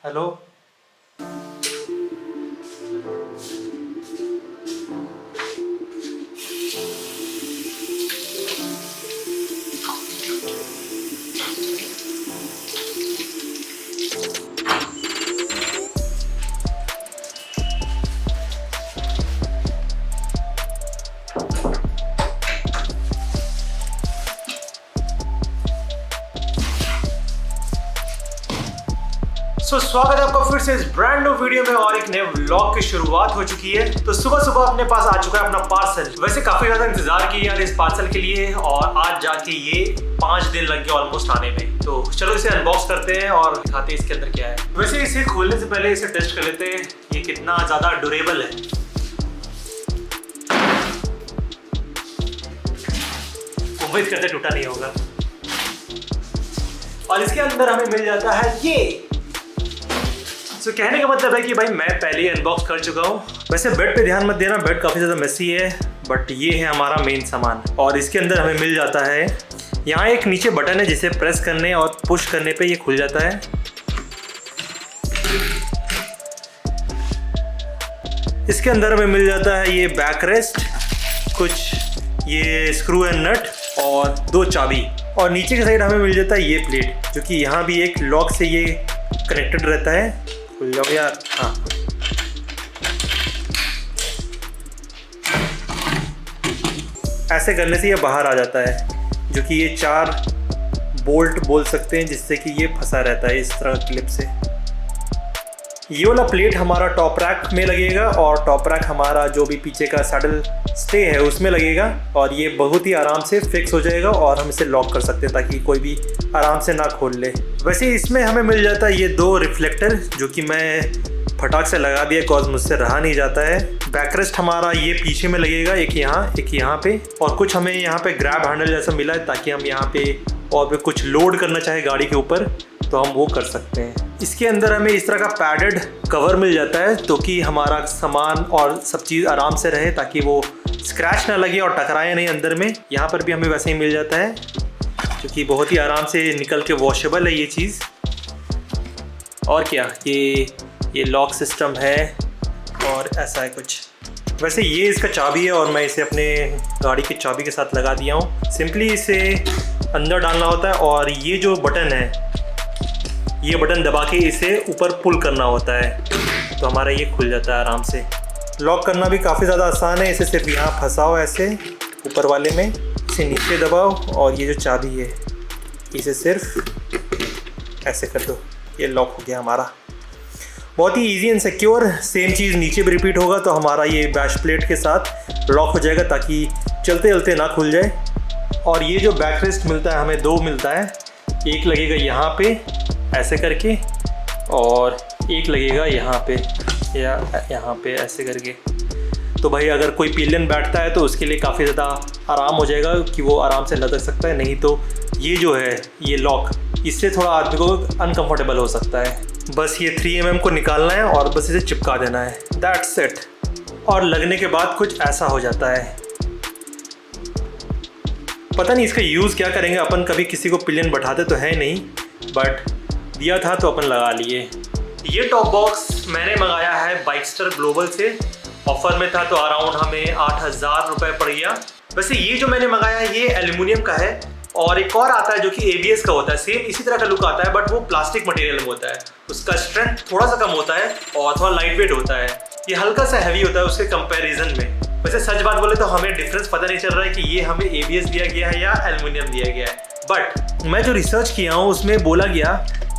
Hello. स्वागत है आपका फिर से इस ब्रांड न्यू वीडियो में और एक नए व्लॉग की शुरुआत हो चुकी है। तो सुबह सुबह अपने पास आ चुका है अपना पार्सल। वैसे काफी ज्यादा इंतजार किया यार इस पार्सल के लिए और आज जाके ये 5 दिन लग गए ऑलमोस्ट आने में। तो चलो इसे अनबॉक्स करते हैं और दिखाते हैं इसके अंदर क्या है। वैसे इसे खोलने से पहले इसे टेस्ट कर लेते हैं ये कितना ज्यादा ड्यूरेबल है। उम्मीद करते टूटा नहीं होगा। और इसके अंदर हमें मिल जाता है ये। तो कहने का मतलब है कि भाई मैं पहले ही अनबॉक्स कर चुका हूँ। वैसे बेड पे ध्यान मत देना, बेड काफ़ी ज़्यादा मेसी है, बट ये है हमारा मेन सामान। और इसके अंदर हमें मिल जाता है यहाँ एक नीचे बटन है जिसे प्रेस करने और पुश करने पे ये खुल जाता है। इसके अंदर हमें मिल जाता है ये बैक रेस्ट, कुछ ये स्क्रू एंड नट और 2 चाबी। और नीचे की साइड हमें मिल जाता है ये प्लेट जो कि यहाँ भी एक लॉक से ये कनेक्टेड रहता है। खुल जाओ यार। हाँ, ऐसे करने से ये बाहर आ जाता है, जो कि ये 4 बोल्ट बोल सकते हैं जिससे कि ये फंसा रहता है इस तरह क्लिप से। ये वाला प्लेट हमारा टॉप रैक में लगेगा और टॉप रैक हमारा जो भी पीछे का सैडल स्टे है उसमें लगेगा और ये बहुत ही आराम से फिक्स हो जाएगा और हम इसे लॉक कर सकते हैं ताकि कोई भी आराम से ना खोल ले। वैसे इसमें हमें मिल जाता है ये 2 रिफ्लेक्टर जो कि मैं फटाक से लगा दिया कॉज मुझसे रहा नहीं जाता है। बैकरेस्ट हमारा ये पीछे में लगेगा, एक यहाँ पे और कुछ हमें यहाँ पे ग्रैब हैंडल जैसा मिला है ताकि हम यहाँ पे और भी कुछ लोड करना चाहे गाड़ी के ऊपर तो हम वो कर सकते हैं। इसके अंदर हमें इस तरह का पैडेड कवर मिल जाता है तो कि हमारा सामान और सब चीज़ आराम से रहे ताकि वो स्क्रैच ना लगे और टकराए नहीं अंदर में। यहाँ पर भी हमें वैसे ही मिल जाता है क्योंकि बहुत ही आराम से निकल के वॉशेबल है ये चीज़। और क्या ये लॉक सिस्टम है और ऐसा है कुछ। वैसे ये इसका चाबी है और मैं इसे अपने गाड़ी की चाबी के साथ लगा दिया हूँ। सिंपली इसे अंदर डालना होता है और ये जो बटन है ये बटन दबा के इसे ऊपर पुल करना होता है तो हमारा ये खुल जाता है आराम से। लॉक करना भी काफ़ी ज़्यादा आसान है। इसे सिर्फ यहाँ फंसाओ ऐसे ऊपर वाले में, इसे नीचे दबाओ और ये जो चाबी है इसे सिर्फ ऐसे कर दो, ये लॉक हो गया हमारा। बहुत ही इजी एंड सिक्योर। सेम चीज़ नीचे भी रिपीट होगा तो हमारा ये बैश प्लेट के साथ लॉक हो जाएगा ताकि चलते चलते ना खुल जाए। और ये जो बैक रेस्ट मिलता है हमें 2 मिलता है, एक लगेगा यहाँ पे ऐसे करके और एक लगेगा यहाँ पे या यहाँ पे ऐसे करके। तो भाई अगर कोई पिलियन बैठता है तो उसके लिए काफ़ी ज़्यादा आराम हो जाएगा कि वो आराम से लटक सकता है। नहीं तो ये जो है ये लॉक, इससे थोड़ा आदमी को अनकंफर्टेबल हो सकता है। बस ये 3mm को निकालना है और बस इसे चिपका देना है, दैट्स इट। और लगने के बाद कुछ ऐसा हो जाता है। पता नहीं इसका यूज़ क्या करेंगे अपन, कभी किसी को पिलियन बैठाते तो है नहीं, बट दिया था तो अपन लगा लिए। ये टॉप बॉक्स मैंने मंगाया है बाइकस्टर ग्लोबल से। ऑफर में था तो अराउंड हमें 8,000 रुपये पड़ गया। वैसे ये जो मैंने मंगाया है ये एल्यूमिनियम का है और एक और आता है जो कि ABS का होता है। सेम इसी तरह का लुक आता है बट वो प्लास्टिक मटेरियल में होता है। उसका स्ट्रेंथ थोड़ा सा कम होता है और थोड़ा लाइट वेट होता है। ये हल्का सा हैवी होता है उसके कंपेरिजन में। वैसे सच बात बोले तो हमें डिफरेंस पता नहीं चल रहा है कि ये हमें ABS दिया गया है या एल्यूमिनियम दिया गया है। बट मैं जो रिसर्च किया हूँ उसमें बोला गया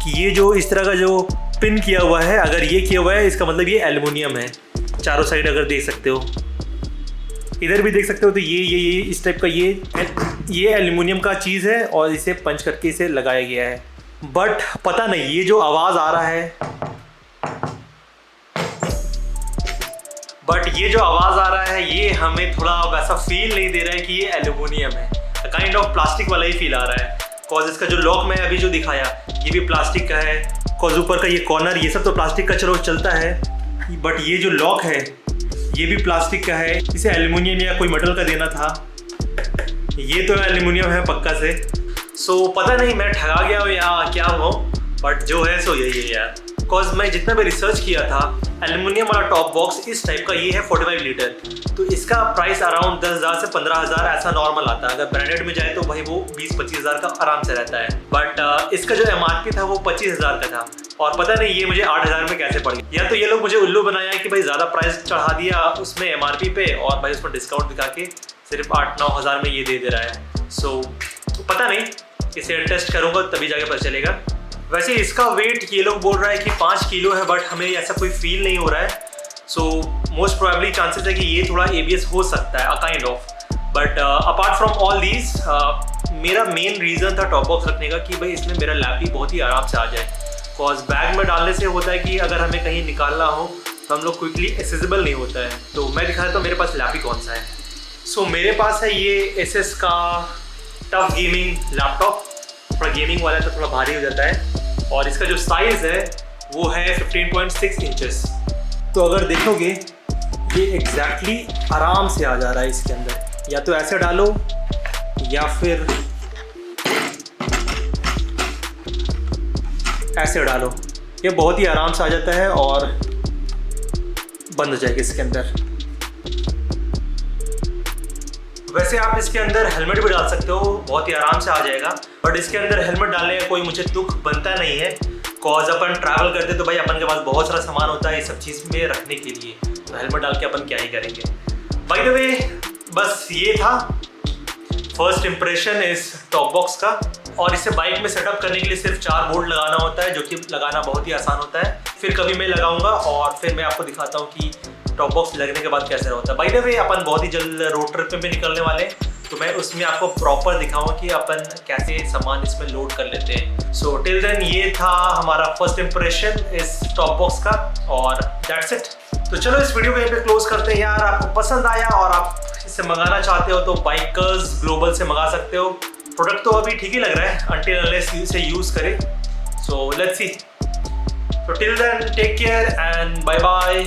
कि ये जो इस तरह का जो पिन किया हुआ है, अगर ये किया हुआ है इसका मतलब ये एल्युमिनियम है। चारों साइड अगर देख सकते हो, इधर भी देख सकते हो तो ये इस टाइप का ये एल्युमिनियम का चीज़ है और इसे पंच करके इसे लगाया गया है। बट पता नहीं ये जो आवाज़ आ रहा है, ये हमें थोड़ा वैसा फील नहीं दे रहा है कि ये एल्युमिनियम है। काइंड ऑफ प्लास्टिक वाला ही फील आ रहा है। कॉज इसका जो लॉक मैं अभी जो दिखाया ये भी प्लास्टिक का है। कॉज ऊपर का ये कॉर्नर ये सब तो प्लास्टिक का चलो चलता है, बट ये जो लॉक है ये भी प्लास्टिक का है। इसे एल्युमिनियम या कोई मेटल का देना था, ये तो एल्युमिनियम है पक्का से। सो पता नहीं मैं ठगा गया हूँ या क्या हुआ, बट जो है सो यही है यार। बिकॉज मैं जितना भी रिसर्च किया था, एल्युमिनियम वाला टॉप बॉक्स इस टाइप का ये है 45 लीटर, तो इसका प्राइस अराउंड 10,000 से 15,000 ऐसा नॉर्मल आता है। अगर ब्रांडेड में जाए तो भाई वो 20-25 हज़ार का आराम से रहता है, बट इसका जो MRP था वो 25,000 का था, और पता नहीं ये मुझे 8,000 में कैसे पड़ गया। या तो ये लोग मुझे उल्लू बनाया कि भाई ज़्यादा प्राइस चढ़ा दिया उसमें MRP पे, और भाई उसमें डिस्काउंट दिखा के सिर्फ 8-9 हज़ार में ये दे रहा है। सो पता नहीं, इसे टेस्ट करूँगा तभी जाके पता चलेगा। वैसे इसका वेट ये लोग बोल रहा है कि 5 किलो है, बट हमें ऐसा कोई फील नहीं हो रहा है। सो मोस्ट प्रोबेबली चांसेस है कि ये थोड़ा ABS हो सकता है, kind of. But apart from all these, मेरा मेन रीज़न था टॉप बॉक्स रखने का कि भाई इसमें मेरा लैपी बहुत ही आराम से आ जाए। बिकॉज बैग में डालने से होता है कि अगर हमें कहीं निकालना हो तो हम लोग क्विकली एक्सेसिबल नहीं होता है। तो मैं दिखा देता हूँ मेरे पास लैपी कौन सा है। सो मेरे पास है ये Asus का टफ गेमिंग लैपटॉप। थोड़ा गेमिंग वाला है तो थोड़ा भारी हो जाता है, और इसका जो साइज़ है वो है 15.6 इंचेस। तो अगर देखोगे ये एग्जैक्टली आराम से आ जा रहा है इसके अंदर, या तो ऐसे डालो या फिर ऐसे डालो, ये बहुत ही आराम से आ जाता है और बंद हो जाएगा इसके अंदर। वैसे आप इसके अंदर हेलमेट भी डाल सकते हो, बहुत ही आराम से आ जाएगा, बट इसके अंदर हेलमेट डालने का कोई मुझे दुख बनता नहीं है। कॉज अपन ट्रैवल करते तो भाई अपन के पास बहुत सारा सामान होता है ये सब चीज़ में रखने के लिए, तो हेलमेट डाल के अपन क्या ही करेंगे। बाय द वे, बस ये था फर्स्ट इम्प्रेशन इस टॉप बॉक्स का। और इसे बाइक में सेटअप करने के लिए सिर्फ 4 बोल्ट लगाना होता है, जो कि लगाना बहुत ही आसान होता है। फिर कभी मैं लगाऊंगा और फिर मैं आपको दिखाता हूँ कि टॉप बॉक्स लगने के बाद कैसे होता है। बाय द वे, अपन बहुत ही जल्द रोड ट्रिप पे भी निकलने वाले हैं, तो मैं उसमें आपको प्रॉपर दिखाऊंगा कि अपन कैसे सामान इसमें लोड कर लेते हैं। सो टिल देन ये था हमारा फर्स्ट इम्प्रेशन इस टॉप बॉक्स का, और दैट्स इट। तो चलो इस वीडियो को यहीं पे क्लोज करते हैं यार। आपको पसंद आया और आप इसे मंगाना चाहते हो तो बाइकर्स ग्लोबल से मंगा सकते हो। प्रोडक्ट तो अभी ठीक ही लग रहा है अनटिल अनलेस इसे यूज़ करें। So let's see. तो till then take care and bye bye.